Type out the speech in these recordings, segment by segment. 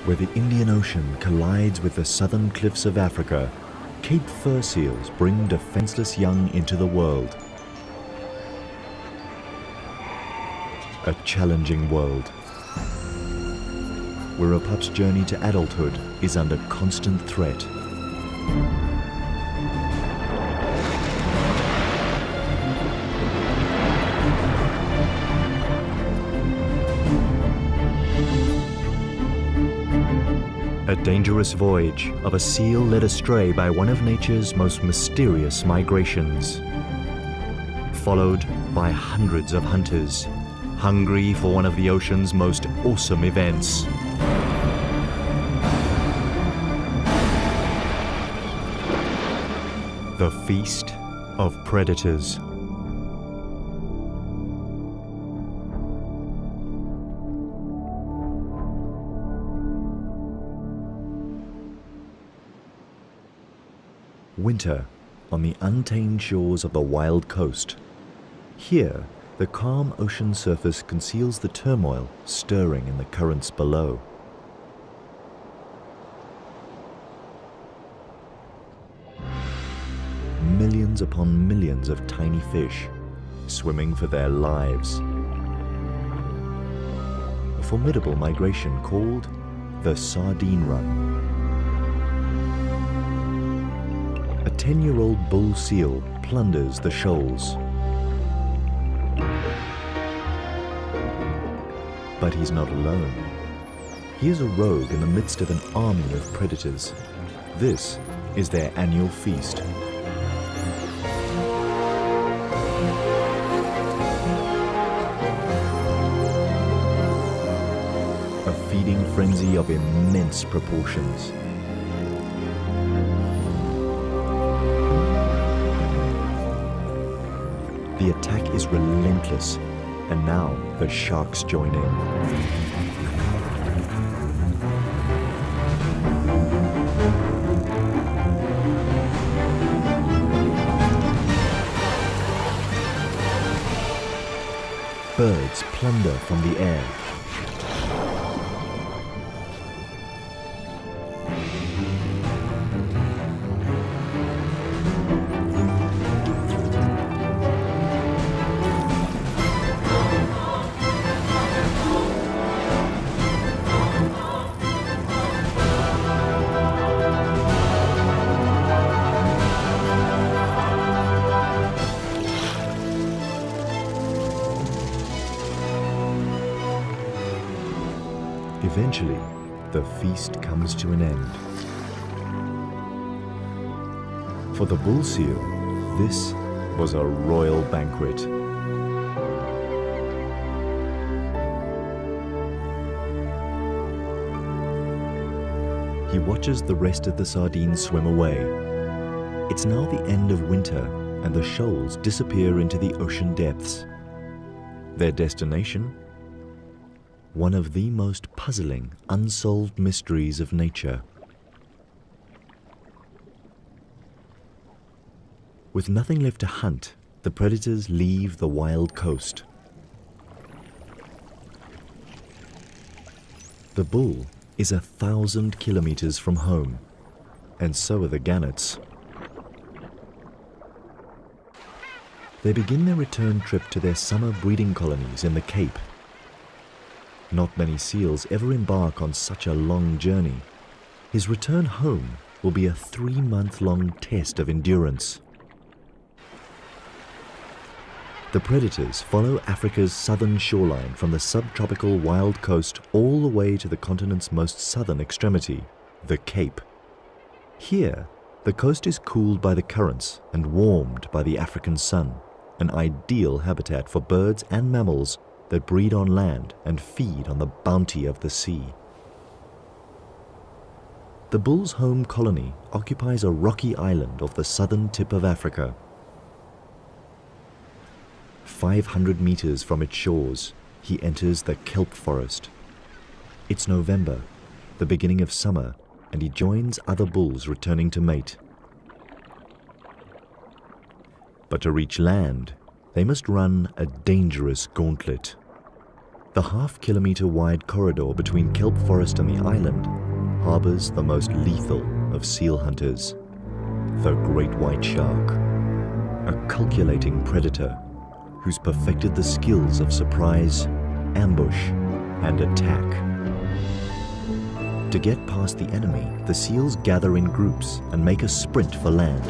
Where the Indian Ocean collides with the southern cliffs of Africa, Cape fur seals bring defenseless young into the world. A challenging world, where a pup's journey to adulthood is under constant threat. A dangerous voyage of a seal led astray by one of nature's most mysterious migrations. Followed by hundreds of hunters, hungry for one of the ocean's most awesome events. The Feast of Predators. Winter on the untamed shores of the wild coast. Here, the calm ocean surface conceals the turmoil stirring in the currents below. Millions upon millions of tiny fish swimming for their lives. A formidable migration called the Sardine Run. A 10-year-old bull seal plunders the shoals. But he's not alone. He is a rogue in the midst of an army of predators. This is their annual feast. A feeding frenzy of immense proportions. The attack is relentless, and now the sharks join in. Birds plunder from the air. Eventually, the feast comes to an end. For the bull seal, this was a royal banquet. He watches the rest of the sardines swim away. It's now the end of winter, and the shoals disappear into the ocean depths. Their destination? One of the most puzzling, unsolved mysteries of nature. With nothing left to hunt, the predators leave the wild coast. The bull is 1,000 kilometers from home, and so are the gannets. They begin their return trip to their summer breeding colonies in the Cape. Not many seals ever embark on such a long journey. His return home will be a 3-month-long test of endurance. The predators follow Africa's southern shoreline from the subtropical wild coast all the way to the continent's most southern extremity, the Cape. Here, the coast is cooled by the currents and warmed by the African sun, an ideal habitat for birds and mammals that breed on land and feed on the bounty of the sea. The bull's home colony occupies a rocky island off the southern tip of Africa. 500 meters from its shores, he enters the kelp forest. It's November, the beginning of summer, and he joins other bulls returning to mate. But to reach land, they must run a dangerous gauntlet. The half-kilometre wide corridor between kelp forest and the island harbours the most lethal of seal hunters, the great white shark, a calculating predator who's perfected the skills of surprise, ambush, and attack. To get past the enemy, the seals gather in groups and make a sprint for land.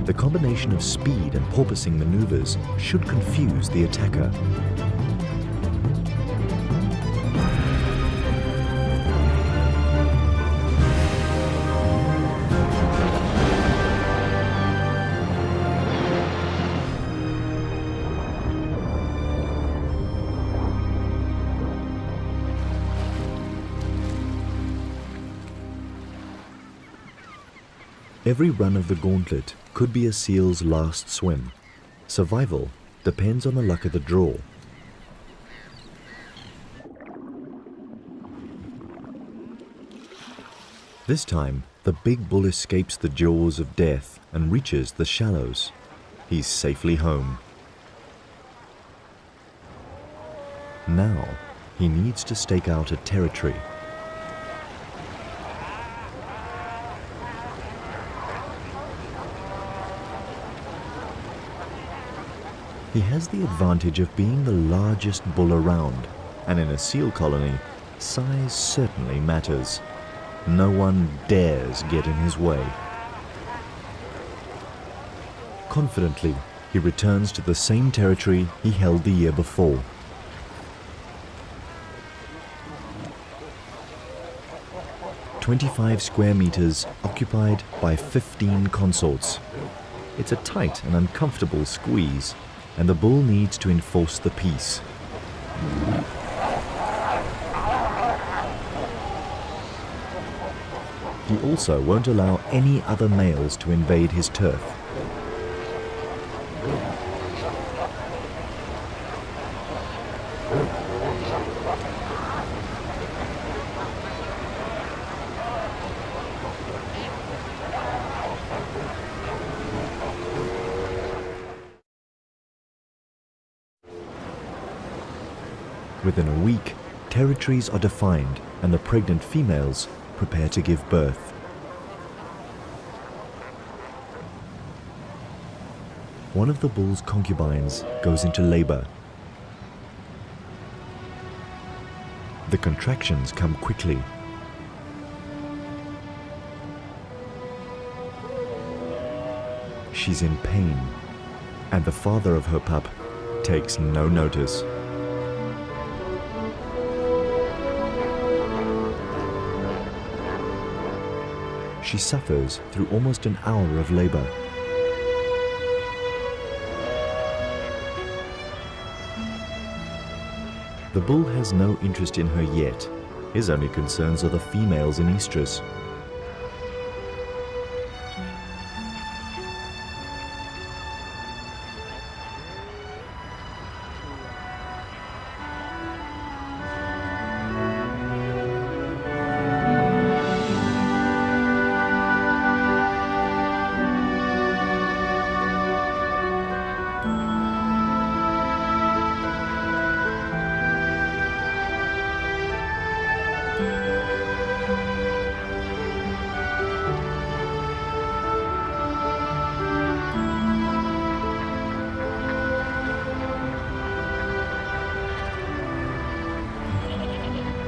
The combination of speed and porpoising maneuvers should confuse the attacker. Every run of the gauntlet could be a seal's last swim. Survival depends on the luck of the draw. This time, the big bull escapes the jaws of death and reaches the shallows. He's safely home. Now, he needs to stake out a territory. He has the advantage of being the largest bull around, and in a seal colony, size certainly matters. No one dares get in his way. Confidently, he returns to the same territory he held the year before. "25 square meters occupied by 15 consorts. It's a tight and uncomfortable squeeze, and the bull needs to enforce the peace. He also won't allow any other males to invade his turf. Within a week, territories are defined and the pregnant females prepare to give birth. One of the bull's concubines goes into labor. The contractions come quickly. She's in pain, and the father of her pup takes no notice. She suffers through almost an hour of labor. The bull has no interest in her yet. His only concerns are the females in estrus.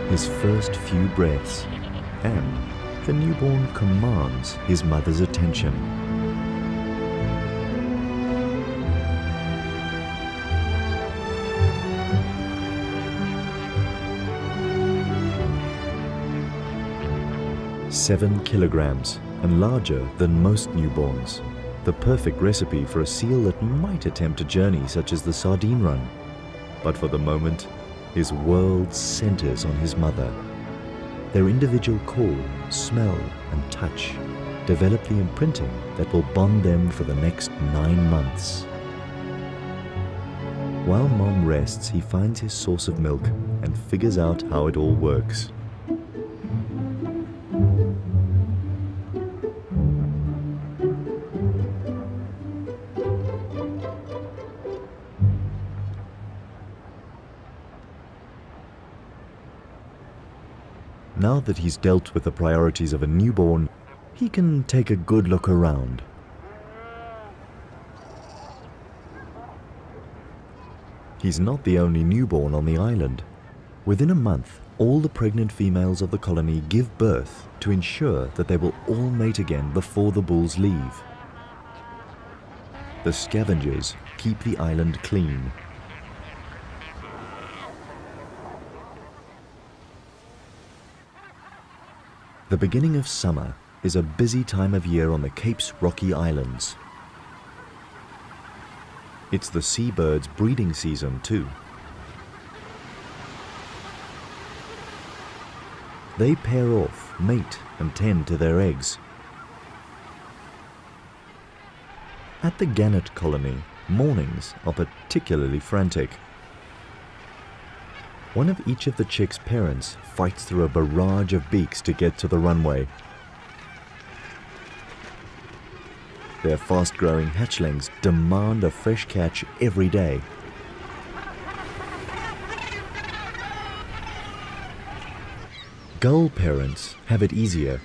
His first few breaths, and the newborn commands his mother's attention. "7 kilograms and larger than most newborns. The perfect recipe for a seal that might attempt a journey such as the Sardine Run. But for the moment, his world centers on his mother. Their individual call, smell, and touch develop the imprinting that will bond them for the next 9 months. While Mom rests, he finds his source of milk and figures out how it all works. Now that he's dealt with the priorities of a newborn, he can take a good look around. He's not the only newborn on the island. Within a month, all the pregnant females of the colony give birth to ensure that they will all mate again before the bulls leave. The scavengers keep the island clean. The beginning of summer is a busy time of year on the Cape's rocky islands. It's the seabirds' breeding season too. They pair off, mate, and tend to their eggs. At the gannet colony, mornings are particularly frantic. One of each of the chicks' parents fights through a barrage of beaks to get to the runway. Their fast-growing hatchlings demand a fresh catch every day. Gull parents have it easier.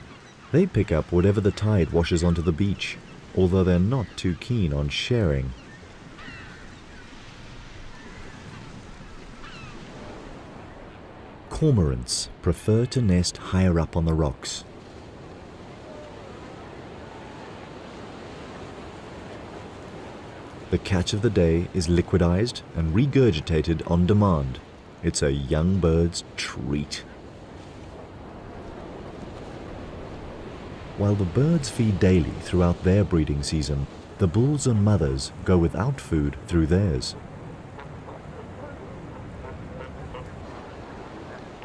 They pick up whatever the tide washes onto the beach, although they're not too keen on sharing. Cormorants prefer to nest higher up on the rocks. The catch of the day is liquidized and regurgitated on demand. It's a young bird's treat. While the birds feed daily throughout their breeding season, the bulls and mothers go without food through theirs.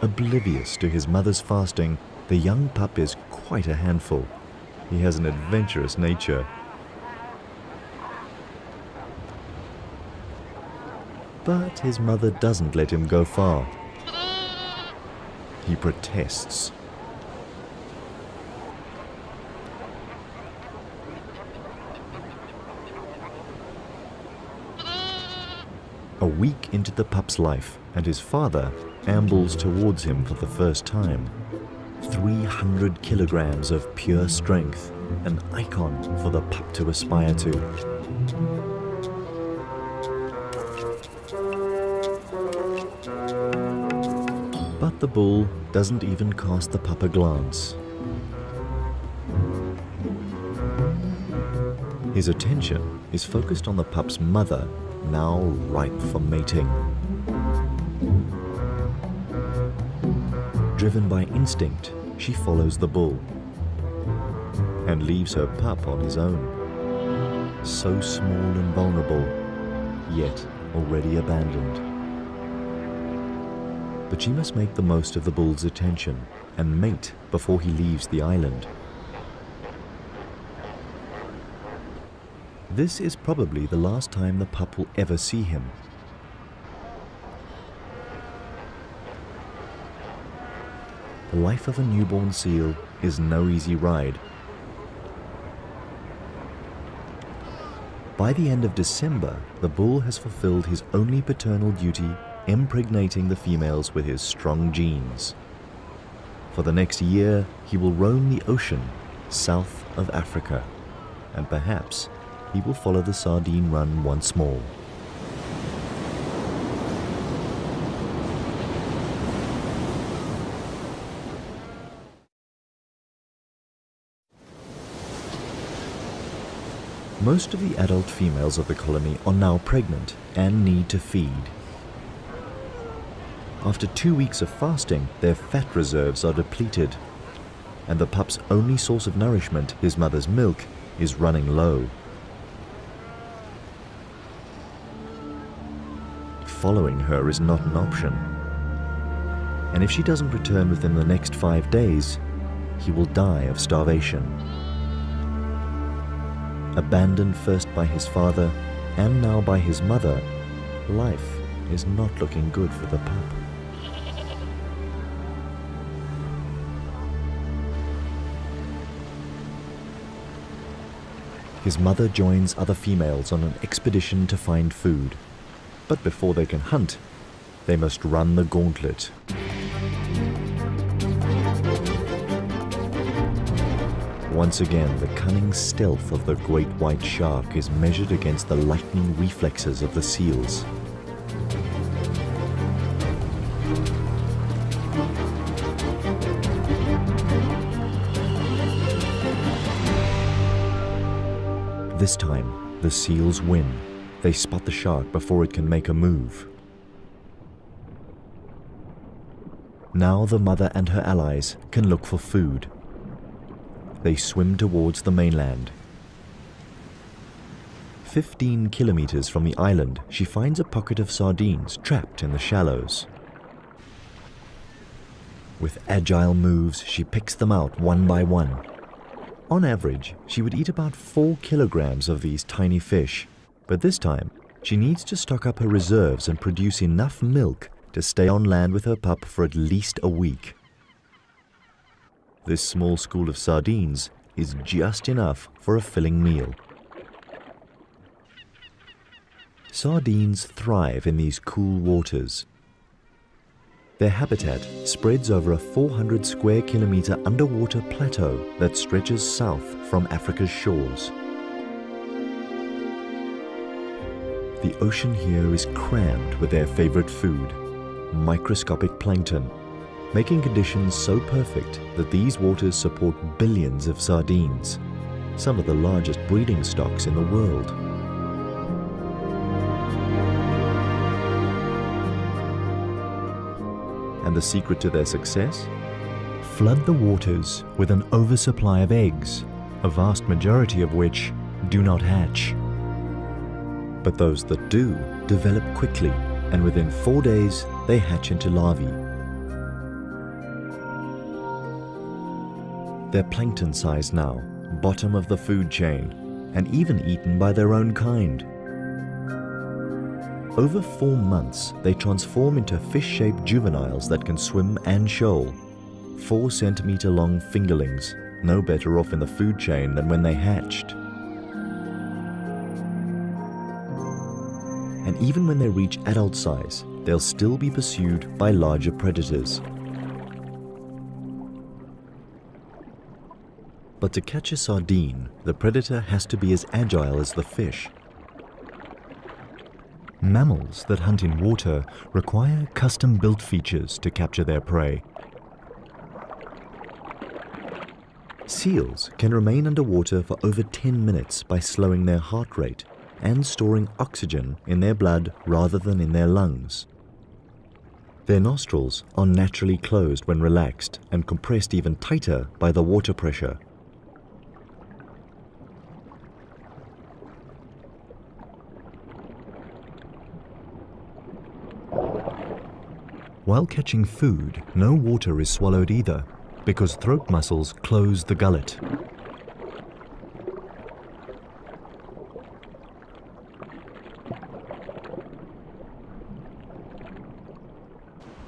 Oblivious to his mother's fasting, the young pup is quite a handful. He has an adventurous nature. But his mother doesn't let him go far. He protests. A week into the pup's life, and his father ambles towards him for the first time. 300 kilograms of pure strength, an icon for the pup to aspire to. But the bull doesn't even cast the pup a glance. His attention is focused on the pup's mother, now ripe for mating. Driven by instinct, she follows the bull and leaves her pup on his own. So small and vulnerable, yet already abandoned. But she must make the most of the bull's attention and mate before he leaves the island. This is probably the last time the pup will ever see him. The life of a newborn seal is no easy ride. By the end of December, the bull has fulfilled his only paternal duty, impregnating the females with his strong genes. For the next year, he will roam the ocean south of Africa, and perhaps he will follow the sardine run once more. Most of the adult females of the colony are now pregnant and need to feed. After 2 weeks of fasting, their fat reserves are depleted, and the pup's only source of nourishment, his mother's milk, is running low. Following her is not an option, and if she doesn't return within the next 5 days, he will die of starvation. Abandoned first by his father and now by his mother, life is not looking good for the pup. His mother joins other females on an expedition to find food, but before they can hunt, they must run the gauntlet. Once again, the cunning stealth of the great white shark is measured against the lightning reflexes of the seals. This time, the seals win. They spot the shark before it can make a move. Now the mother and her allies can look for food. They swim towards the mainland. 15 kilometers from the island, she finds a pocket of sardines trapped in the shallows. With agile moves, she picks them out one by one. On average, she would eat about 4 kilograms of these tiny fish, but this time, she needs to stock up her reserves and produce enough milk to stay on land with her pup for at least a week. This small school of sardines is just enough for a filling meal. Sardines thrive in these cool waters. Their habitat spreads over a 400 square kilometer underwater plateau that stretches south from Africa's shores. The ocean here is crammed with their favorite food, microscopic plankton, making conditions so perfect that these waters support billions of sardines, some of the largest breeding stocks in the world. And the secret to their success? Flood the waters with an oversupply of eggs, a vast majority of which do not hatch. But those that do develop quickly, and within 4 days they hatch into larvae. They're plankton size now, bottom of the food chain, and even eaten by their own kind. Over 4 months, they transform into fish-shaped juveniles that can swim and shoal. 4 centimeter long fingerlings, no better off in the food chain than when they hatched. And even when they reach adult size, they'll still be pursued by larger predators. But to catch a sardine, the predator has to be as agile as the fish. Mammals that hunt in water require custom-built features to capture their prey. Seals can remain underwater for over 10 minutes by slowing their heart rate and storing oxygen in their blood rather than in their lungs. Their nostrils are naturally closed when relaxed and compressed even tighter by the water pressure. While catching food, no water is swallowed either, because throat muscles close the gullet.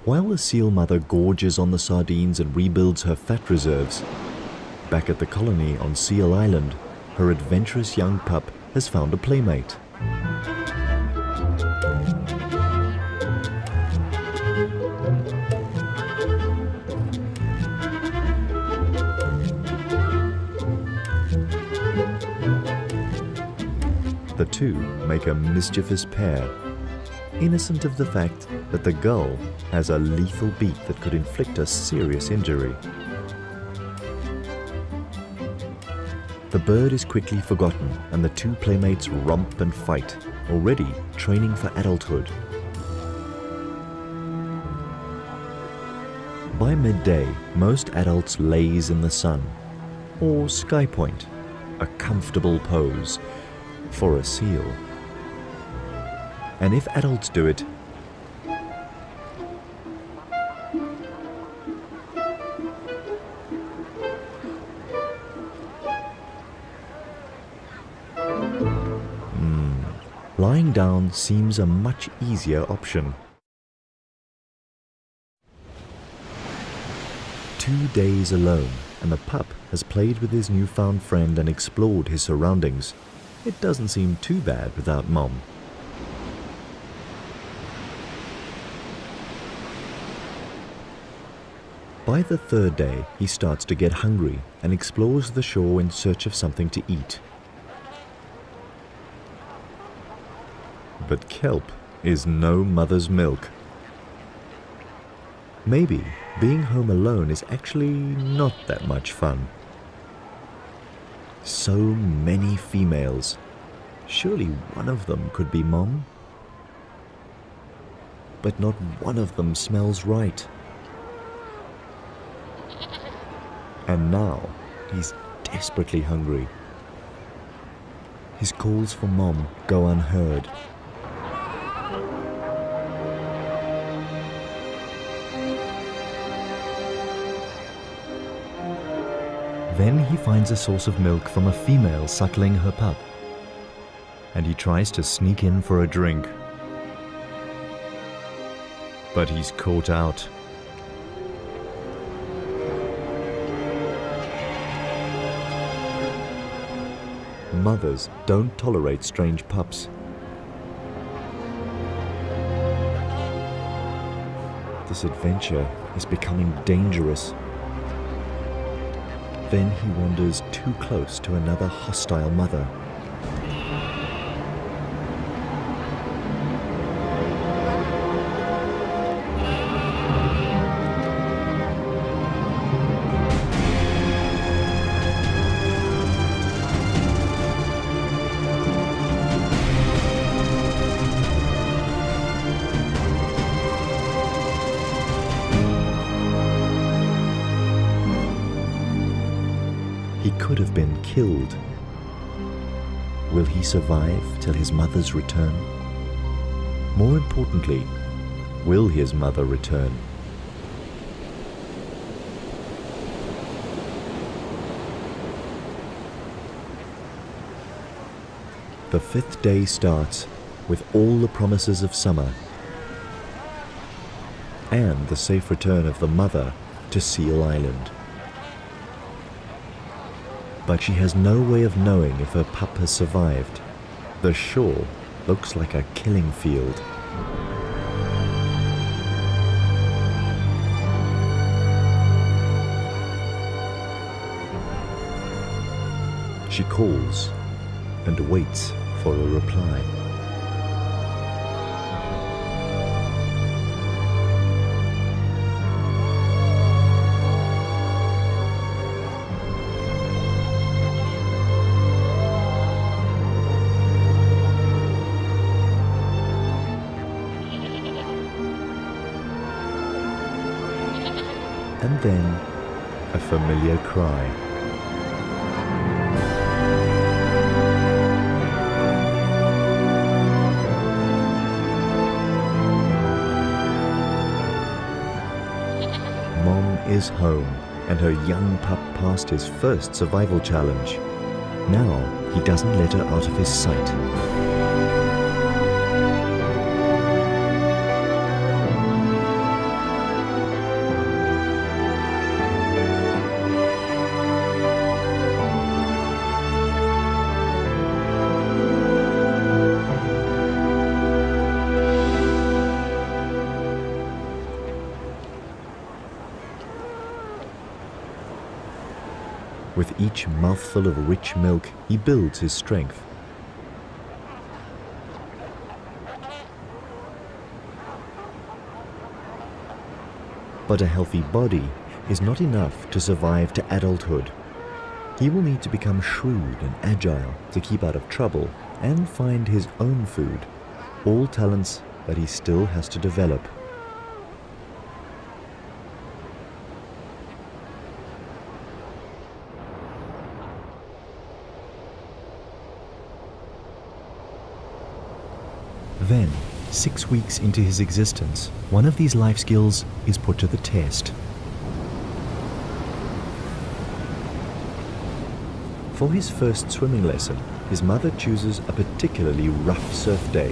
While the seal mother gorges on the sardines and rebuilds her fat reserves, back at the colony on Seal Island, her adventurous young pup has found a playmate. The two make a mischievous pair, innocent of the fact that the gull has a lethal beak that could inflict a serious injury. The bird is quickly forgotten and the two playmates romp and fight, already training for adulthood. By midday, most adults laze in the sun, or sky point, a comfortable pose for a seal. And if adults do it, lying down seems a much easier option. 2 days alone, and the pup has played with his newfound friend and explored his surroundings. It doesn't seem too bad without Mom. By the third day, he starts to get hungry and explores the shore in search of something to eat. But kelp is no mother's milk. Maybe being home alone is actually not that much fun. So many females. Surely one of them could be Mom? But not one of them smells right. And now he's desperately hungry. His calls for Mom go unheard. Then he finds a source of milk from a female suckling her pup, and he tries to sneak in for a drink. But he's caught out. Mothers don't tolerate strange pups. This adventure is becoming dangerous. Then he wanders too close to another hostile mother. He could have been killed. Will he survive till his mother's return? More importantly, will his mother return? The fifth day starts with all the promises of summer and the safe return of the mother to Seal Island. But she has no way of knowing if her pup has survived. The shore looks like a killing field. She calls and waits for a reply. And then a familiar cry. Mom is home, and her young pup passed his first survival challenge. Now he doesn't let her out of his sight. With each mouthful of rich milk, he builds his strength. But a healthy body is not enough to survive to adulthood. He will need to become shrewd and agile to keep out of trouble and find his own food, all talents that he still has to develop. Then, 6 weeks into his existence, one of these life skills is put to the test. For his first swimming lesson, his mother chooses a particularly rough surf day.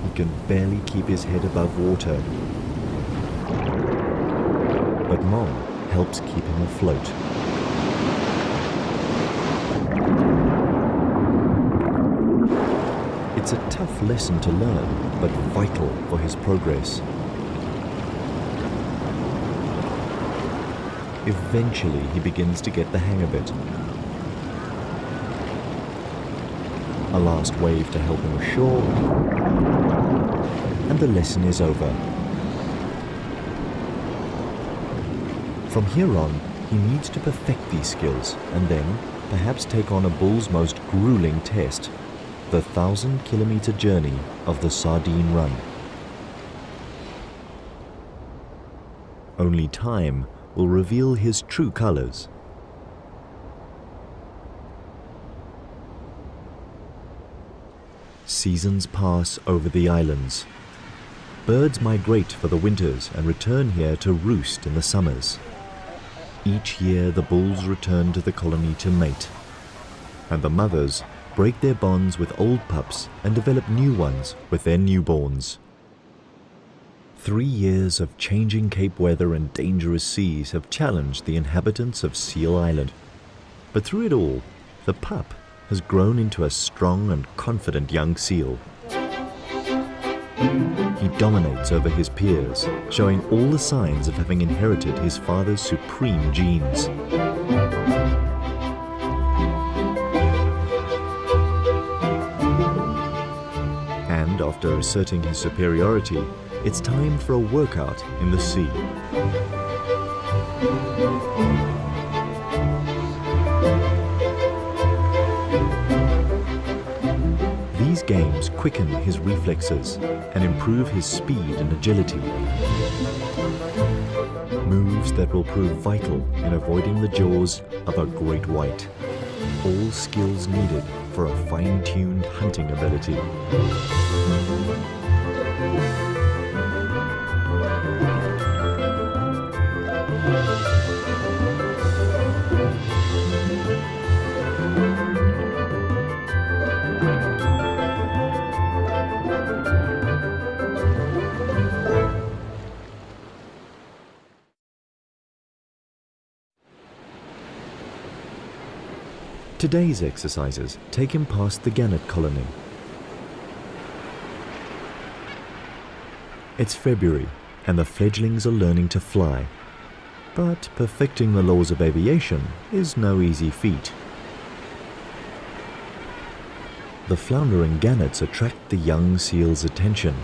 He can barely keep his head above water, but Mom helps keep him afloat. It's a tough lesson to learn, but vital for his progress. Eventually, he begins to get the hang of it. A last wave to help him ashore, and the lesson is over. From here on, he needs to perfect these skills and then perhaps take on a bull's most grueling test, the 1,000-kilometer journey of the Sardine Run. Only time will reveal his true colors. Seasons pass over the islands. Birds migrate for the winters and return here to roost in the summers. Each year the bulls return to the colony to mate, and the mothers break their bonds with old pups and develop new ones with their newborns. 3 years of changing Cape weather and dangerous seas have challenged the inhabitants of Seal Island. But through it all, the pup has grown into a strong and confident young seal. He dominates over his peers, showing all the signs of having inherited his father's supreme genes. And after asserting his superiority, it's time for a workout in the sea. These games quicken his reflexes and improve his speed and agility. Moves that will prove vital in avoiding the jaws of a great white. All skills needed for a fine-tuned hunting ability. Today's exercises take him past the gannet colony. It's February and the fledglings are learning to fly. But perfecting the laws of aviation is no easy feat. The floundering gannets attract the young seal's attention.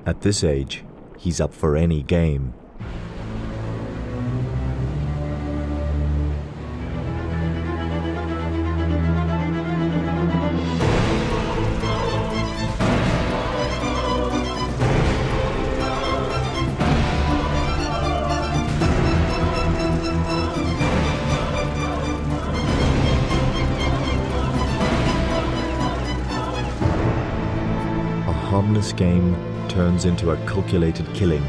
At this age, he's up for any game. A harmless game turns into a calculated killing.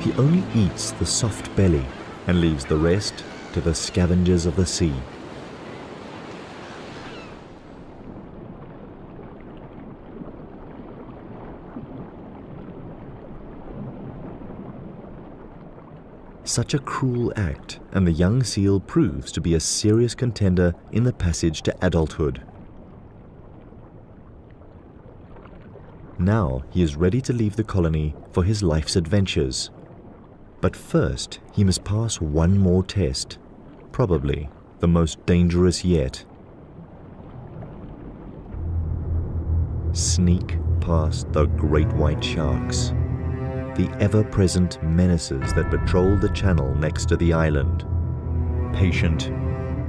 He only eats the soft belly and leaves the rest to the scavengers of the sea. Such a cruel act, and the young seal proves to be a serious contender in the passage to adulthood. Now he is ready to leave the colony for his life's adventures. But first, he must pass one more test, probably the most dangerous yet. Sneak past the great white sharks, the ever-present menaces that patrol the channel next to the island. Patient,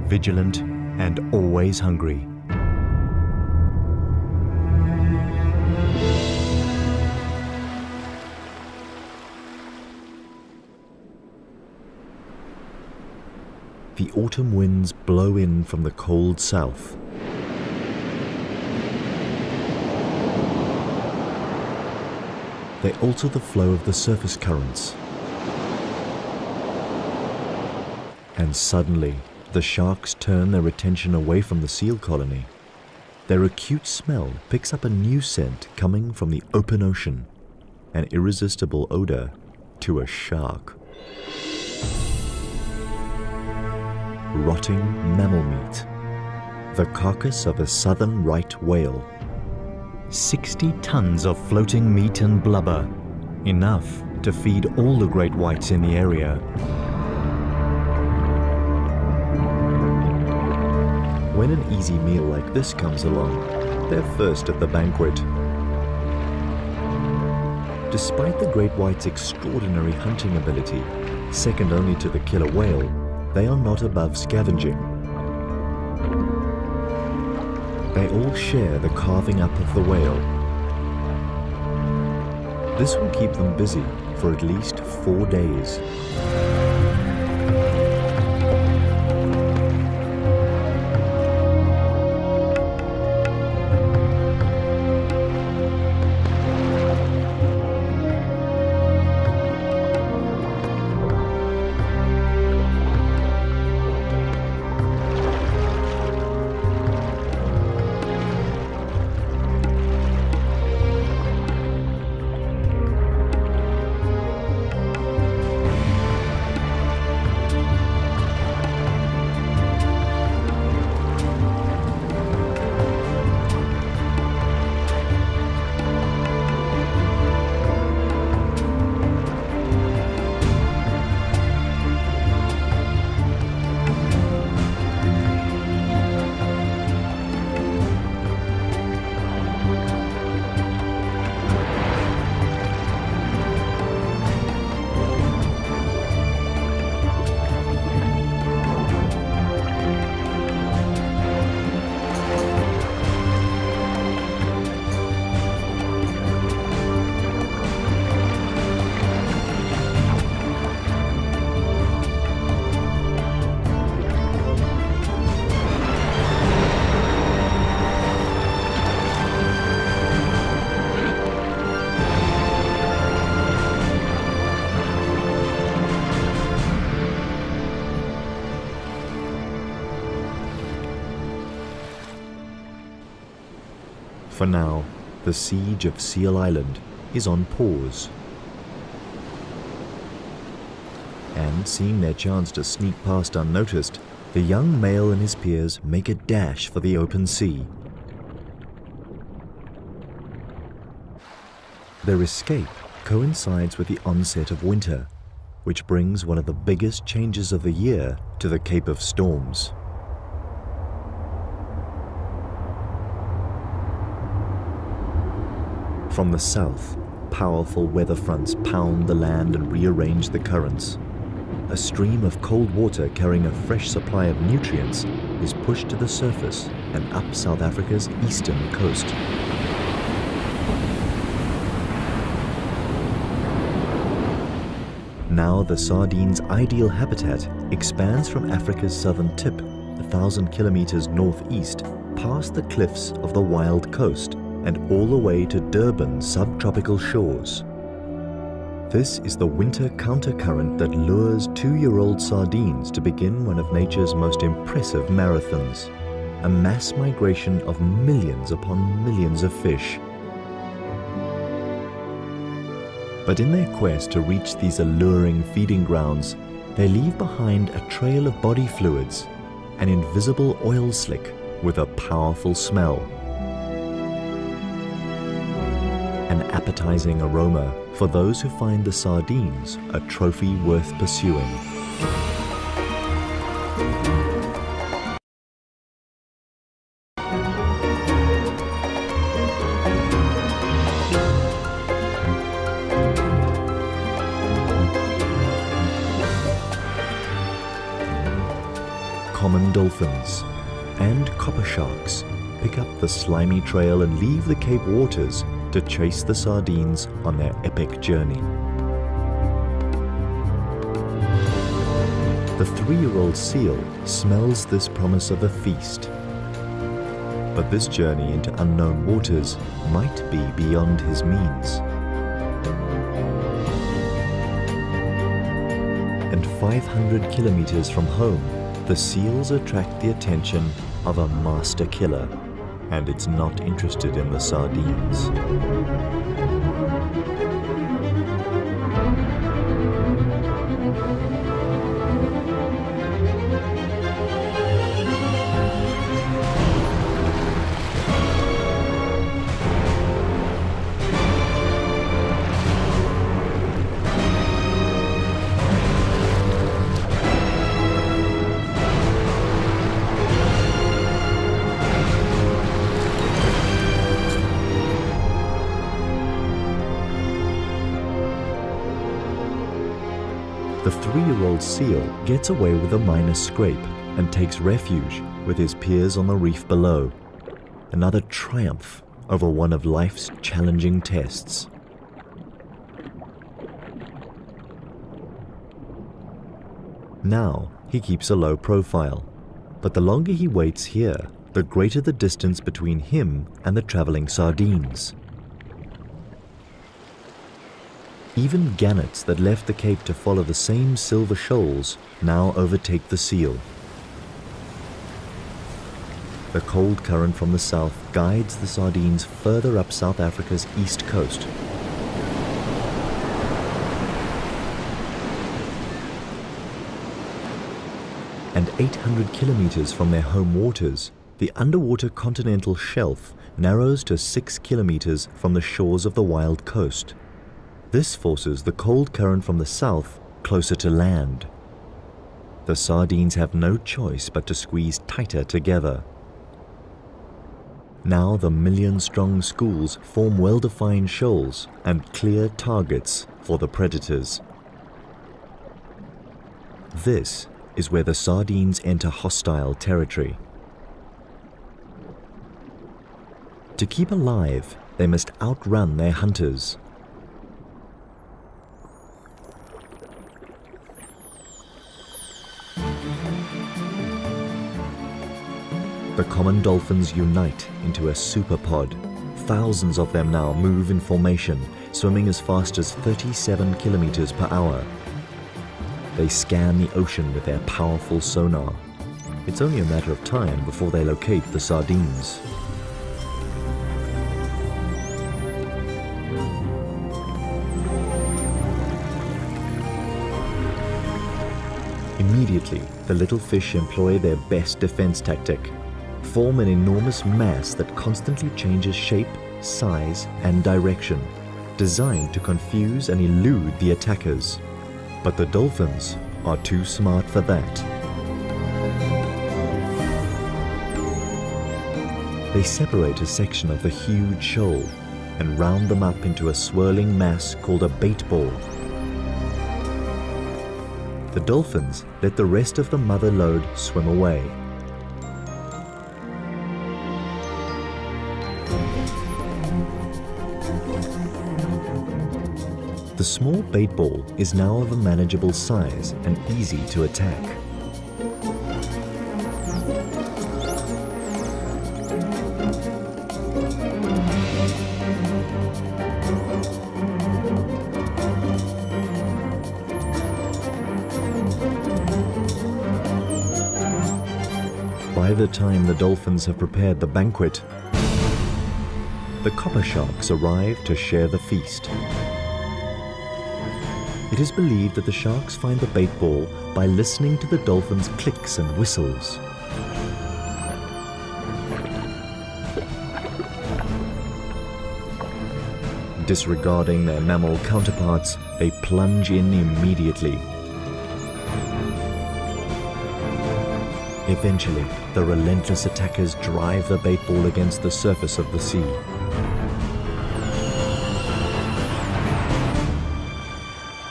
vigilant, and always hungry. The autumn winds blow in from the cold south. They alter the flow of the surface currents. And suddenly, the sharks turn their attention away from the seal colony. Their acute smell picks up a new scent coming from the open ocean, an irresistible odor to a shark. Rotting mammal meat, the carcass of a southern right whale. 60 tons of floating meat and blubber, enough to feed all the great whites in the area. When an easy meal like this comes along, they're first at the banquet. Despite the great white's extraordinary hunting ability, second only to the killer whale, they are not above scavenging. They all share the carving up of the whale. This will keep them busy for at least 4 days. For now, the siege of Seal Island is on pause. And seeing their chance to sneak past unnoticed, the young male and his peers make a dash for the open sea. Their escape coincides with the onset of winter, which brings one of the biggest changes of the year to the Cape of Storms. From the south, powerful weather fronts pound the land and rearrange the currents. A stream of cold water carrying a fresh supply of nutrients is pushed to the surface and up South Africa's eastern coast. Now the sardine's ideal habitat expands from Africa's southern tip, 1,000 kilometers northeast, past the cliffs of the Wild Coast and all the way to Durban's subtropical shores. This is the winter countercurrent that lures 2-year-old sardines to begin one of nature's most impressive marathons, a mass migration of millions upon millions of fish. But in their quest to reach these alluring feeding grounds, they leave behind a trail of body fluids, an invisible oil slick with a powerful smell. An appetizing aroma for those who find the sardines a trophy worth pursuing. Common dolphins and copper sharks pick up the slimy trail and leave the Cape waters to chase the sardines on their epic journey. The 3-year-old seal smells this promise of a feast. But this journey into unknown waters might be beyond his means. And 500 kilometers from home, the seals attract the attention of a master killer and it's not interested in the sardines. The 3-year-old seal gets away with a minor scrape and takes refuge with his peers on the reef below. Another triumph over one of life's challenging tests. Now he keeps a low profile, but the longer he waits here, the greater the distance between him and the traveling sardines. Even gannets that left the Cape to follow the same silver shoals now overtake the seal. The cold current from the south guides the sardines further up South Africa's east coast. And 800 kilometers from their home waters, the underwater continental shelf narrows to 6 kilometers from the shores of the wild coast. This forces the cold current from the south closer to land. The sardines have no choice but to squeeze tighter together. Now the million-strong schools form well-defined shoals and clear targets for the predators. This is where the sardines enter hostile territory. To keep alive, they must outrun their hunters. The common dolphins unite into a superpod. Thousands of them now move in formation, swimming as fast as 37 kilometers per hour. They scan the ocean with their powerful sonar. It's only a matter of time before they locate the sardines. Immediately, the little fish employ their best defense tactic. Form an enormous mass that constantly changes shape, size, and direction, designed to confuse and elude the attackers. But the dolphins are too smart for that. They separate a section of the huge shoal and round them up into a swirling mass called a bait ball. The dolphins let the rest of the mother load swim away. The small bait ball is now of a manageable size and easy to attack. By the time the dolphins have prepared the banquet, the copper sharks arrive to share the feast. It is believed that the sharks find the bait ball by listening to the dolphins' clicks and whistles. Disregarding their mammal counterparts, they plunge in immediately. Eventually, the relentless attackers drive the bait ball against the surface of the sea.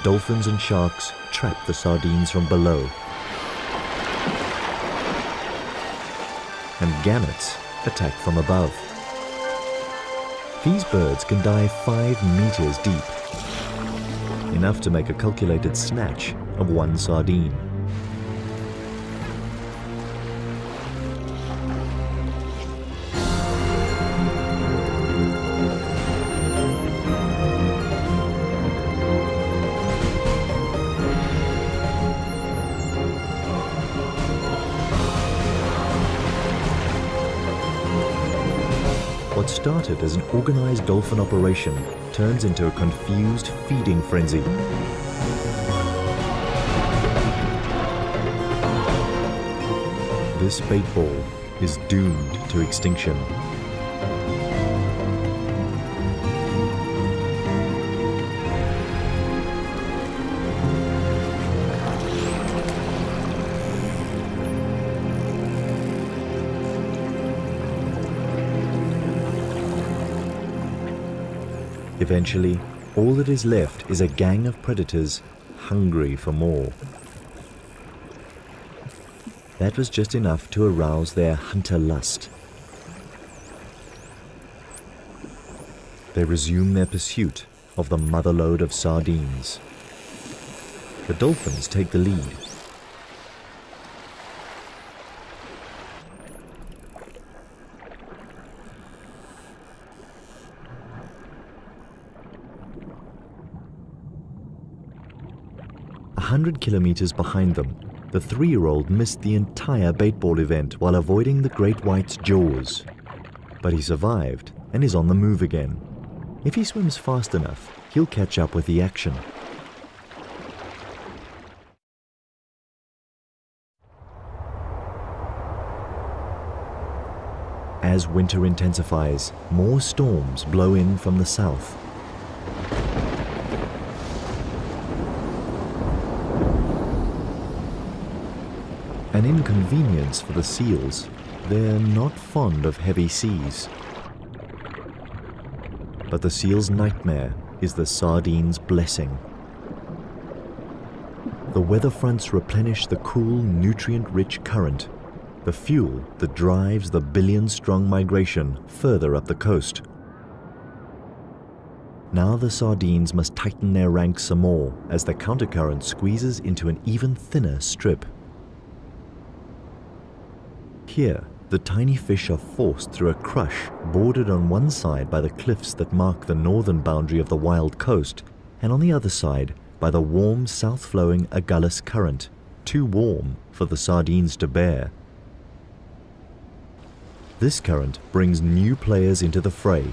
Dolphins and sharks trap the sardines from below, and gannets attack from above. These birds can dive 5 meters deep, enough to make a calculated snatch of one sardine. started as an organized dolphin operation turns into a confused feeding frenzy. This bait ball is doomed to extinction. Eventually, all that is left is a gang of predators hungry for more. That was just enough to arouse their hunter lust. They resume their pursuit of the motherlode of sardines. The dolphins take the lead. A 100 kilometers behind them, the 3-year-old missed the entire baitball event while avoiding the great white's jaws. But he survived and is on the move again. If he swims fast enough, he'll catch up with the action. As winter intensifies, more storms blow in from the south. An inconvenience for the seals. They're not fond of heavy seas. But the seal's nightmare is the sardine's blessing. The weather fronts replenish the cool, nutrient-rich current, the fuel that drives the billion-strong migration further up the coast. Now the sardines must tighten their ranks some more as the countercurrent squeezes into an even thinner strip. Here, the tiny fish are forced through a crush bordered on one side by the cliffs that mark the northern boundary of the wild coast, and on the other side by the warm south-flowing Agulhas current, too warm for the sardines to bear. This current brings new players into the fray.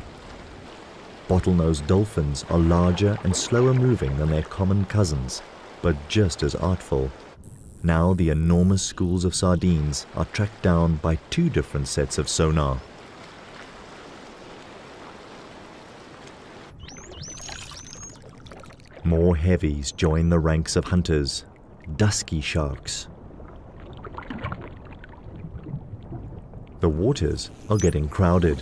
Bottlenose dolphins are larger and slower moving than their common cousins, but just as artful. Now the enormous schools of sardines are tracked down by 2 different sets of sonar. More heavies join the ranks of hunters, dusky sharks. The waters are getting crowded.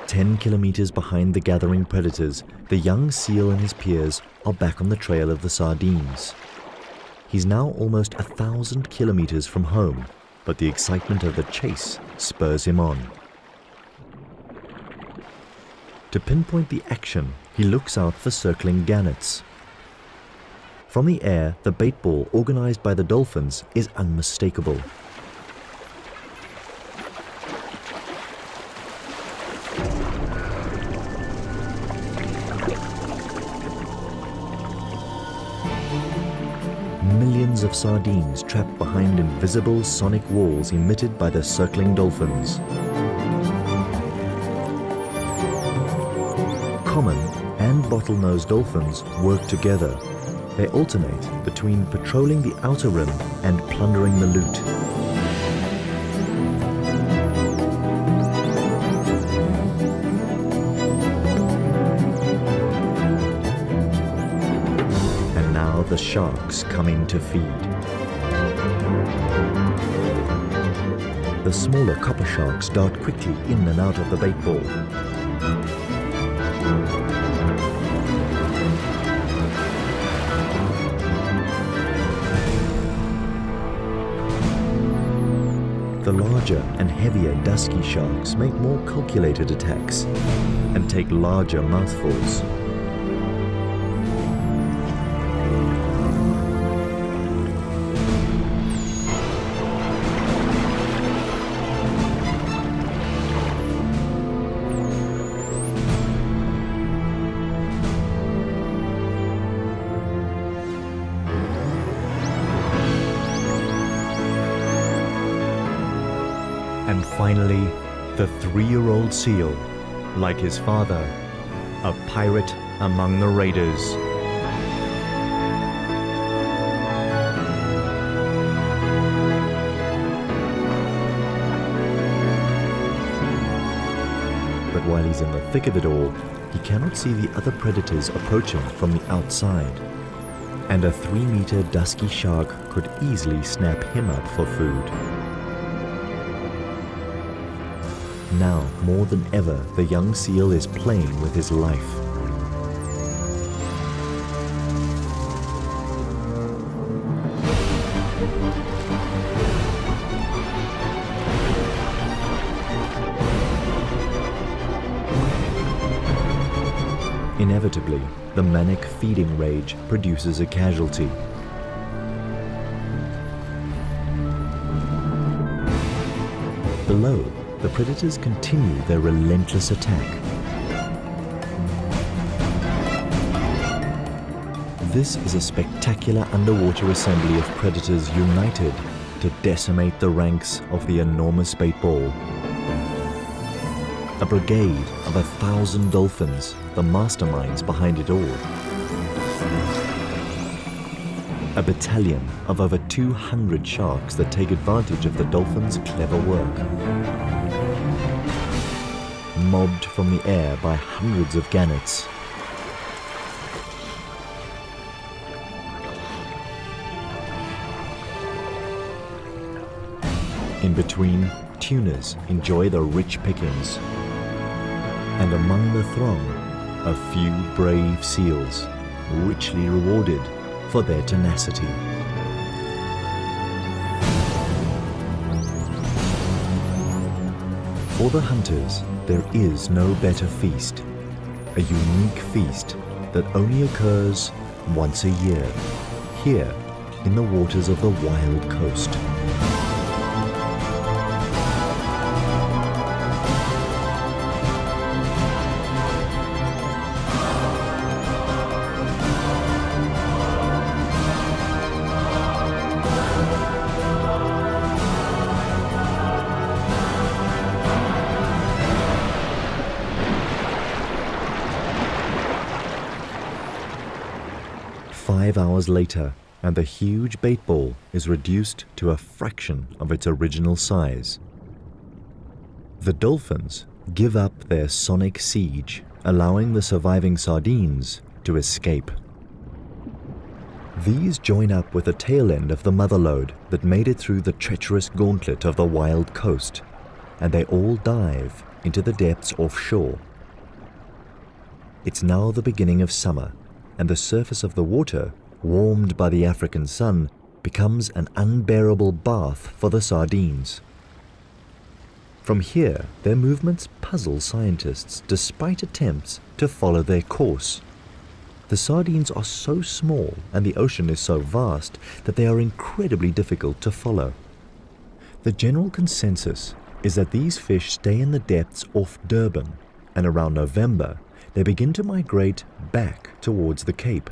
Ten kilometers behind the gathering predators, the young seal and his peers are back on the trail of the sardines. He's now almost 1,000 kilometers from home, but the excitement of the chase spurs him on. To pinpoint the action, he looks out for circling gannets. From the air, the bait ball organized by the dolphins is unmistakable. Millions of sardines trapped behind invisible sonic walls emitted by the circling dolphins. Common and bottlenose dolphins work together. They alternate between patrolling the outer rim and plundering the loot. The sharks come in to feed. The smaller copper sharks dart quickly in and out of the bait ball. The larger and heavier dusky sharks make more calculated attacks and take larger mouthfuls. And finally, the 3-year-old seal, like his father, a pirate among the raiders. But while he's in the thick of it all, he cannot see the other predators approaching from the outside. And a 3-meter dusky shark could easily snap him up for food. Now, more than ever, the young seal is playing with his life. Inevitably, the manic feeding rage produces a casualty. Below, the predators continue their relentless attack. This is a spectacular underwater assembly of predators united to decimate the ranks of the enormous bait ball. A brigade of 1,000 dolphins, the masterminds behind it all. A battalion of over 200 sharks that take advantage of the dolphins' clever work. Mobbed from the air by hundreds of gannets. In between, tunas enjoy the rich pickings. And among the throng, a few brave seals, richly rewarded for their tenacity. For the hunters, there is no better feast, a unique feast that only occurs once a year, here in the waters of the Wild Coast. Five hours later, and the huge bait ball is reduced to a fraction of its original size. The dolphins give up their sonic siege, allowing the surviving sardines to escape. These join up with the tail end of the mother lode that made it through the treacherous gauntlet of the Wild Coast, and they all dive into the depths offshore. It's now the beginning of summer, and the surface of the water, warmed by the African sun, becomes an unbearable bath for the sardines. From here, their movements puzzle scientists despite attempts to follow their course. The sardines are so small and the ocean is so vast that they are incredibly difficult to follow. The general consensus is that these fish stay in the depths off Durban, and around November, they begin to migrate back towards the Cape.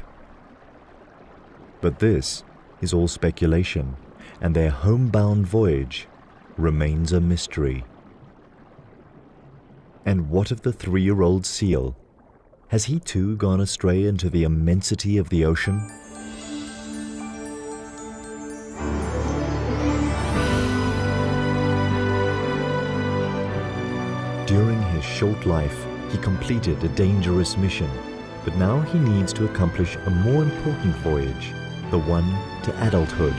But this is all speculation, and their homebound voyage remains a mystery. And what of the 3-year-old seal? Has he too gone astray into the immensity of the ocean? During his short life, he completed a dangerous mission, but now he needs to accomplish a more important voyage, the one to adulthood.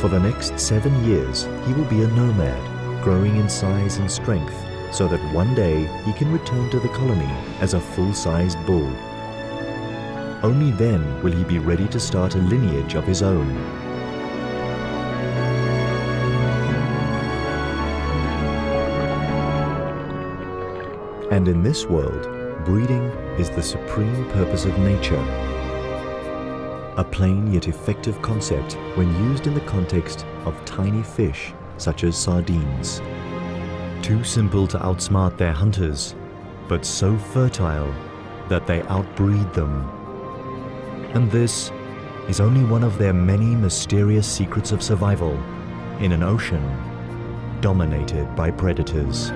For the next 7 years, he will be a nomad, growing in size and strength, so that one day he can return to the colony as a full-sized bull. Only then will he be ready to start a lineage of his own. And in this world, breeding is the supreme purpose of nature. A plain yet effective concept when used in the context of tiny fish such as sardines. Too simple to outsmart their hunters, but so fertile that they outbreed them. And this is only one of their many mysterious secrets of survival in an ocean dominated by predators.